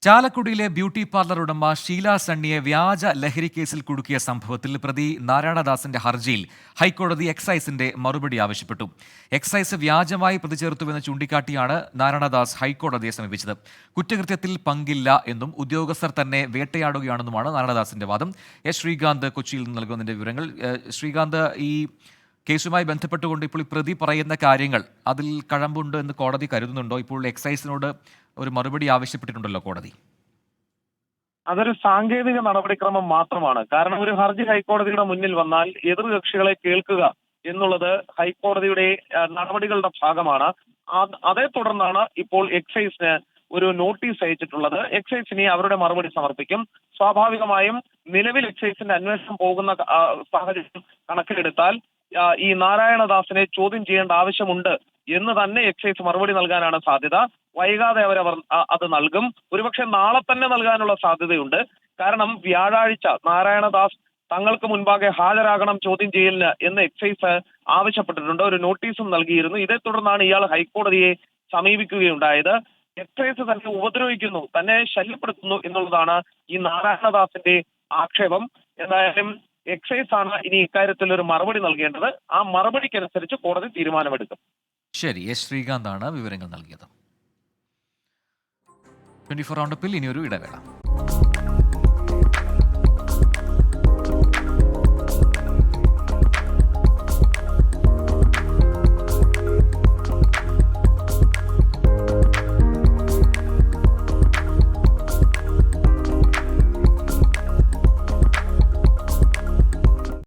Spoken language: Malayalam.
ചാലക്കുടിയിലെ ബ്യൂട്ടി പാർലർ ഉടമ ഷീല സണ്ണിയെ വ്യാജ ലഹരി കേസിൽ കുടുക്കിയ സംഭവത്തിൽ പ്രതി നാരായണദാസിന്റെ ഹർജിയിൽ ഹൈക്കോടതി എക്സൈസിന്റെ മറുപടി ആവശ്യപ്പെട്ടു. എക്സൈസ് വ്യാജമായി പ്രതിചേർത്തുവെന്ന് ചൂണ്ടിക്കാട്ടിയാണ് നാരായണദാസ് ഹൈക്കോടതിയെ സമീപിച്ചത്. കുറ്റകൃത്യത്തിൽ പങ്കില്ല എന്നും ഉദ്യോഗസ്ഥർ തന്നെ വേട്ടയാടുകയാണെന്നുമാണ് നാരായണദാസിന്റെ വാദം. എസ് ശ്രീകാന്ത് കൊച്ചിയിൽ നിന്ന് നൽകുന്നതിന്റെ വിവരങ്ങൾ. ശ്രീകാന്ത്, ഈ കേസുമായി ബന്ധപ്പെട്ടുകൊണ്ട് ഇപ്പോൾ ഈ പ്രതി പറയുന്ന കാര്യങ്ങൾ അതിൽ കഴമ്പുണ്ട് എന്ന് കോടതി കരുതുന്നുണ്ടോ? ഇപ്പോൾ എക്സൈസിനോട് ഒരു മറുപടി ആവശ്യപ്പെട്ടിട്ടുണ്ടല്ലോ കോടതി. അതൊരു സാങ്കേതിക നടപടിക്രമം മാത്രമാണ്. കാരണം ഒരു ഹർജി ഹൈക്കോടതിയുടെ മുന്നിൽ വന്നാൽ എതിർകക്ഷികളെ കേൾക്കുക എന്നുള്ളത് ഹൈക്കോടതിയുടെ നടപടികളുടെ ഭാഗമാണ്. അതേ തുടർന്നാണ് ഇപ്പോൾ എക്സൈസിന് ഒരു നോട്ടീസ് അയച്ചിട്ടുള്ളത്. എക്സൈസ് ഇനി അവരുടെ മറുപടി സമർപ്പിക്കും. സ്വാഭാവികമായും നിലവിൽ എക്സൈസിന്റെ അന്വേഷണം പോകുന്ന സാഹചര്യം കണക്കിലെടുത്താൽ ഈ നാരായണദാസിനെ ചോദ്യം ചെയ്യേണ്ട ആവശ്യമുണ്ട് എന്ന് തന്നെ എക്സൈസ് മറുപടി നൽകാനാണ് സാധ്യത. വൈകാതെ അവർ അത് നൽകും. ഒരുപക്ഷെ നാളെ തന്നെ നൽകാനുള്ള സാധ്യതയുണ്ട്. കാരണം വ്യാഴാഴ്ച നാരായണദാസ് തങ്ങൾക്ക് മുൻപാകെ ഹാജരാകണം ചോദ്യം ചെയ്യലിന് എന്ന് എക്സൈസ് ആവശ്യപ്പെട്ടിട്ടുണ്ട്. ഒരു നോട്ടീസും നൽകിയിരുന്നു. ഇതേ തുടർന്നാണ് ഇയാൾ ഹൈക്കോടതിയെ സമീപിക്കുകയുണ്ടായത്. എക്സൈസ് തന്നെ ഉപദ്രവിക്കുന്നു, തന്നെ ശല്യപ്പെടുത്തുന്നു എന്നുള്ളതാണ് ഈ നാരായണദാസിന്റെ ആക്ഷേപം. എന്തായാലും എക്സൈസ് ആണ് ഇനി ഇക്കാര്യത്തിൽ ഒരു മറുപടി നൽകേണ്ടത്. ആ മറുപടിക്കനുസരിച്ച് കോടതി തീരുമാനമെടുക്കും. ശരി, എസ് ശ്രീകാന്താണ് വിവരങ്ങൾ നൽകിയത്. 24 റൗണ്ടപ്പിൽ ഇനിയൊരു ഇടവേള.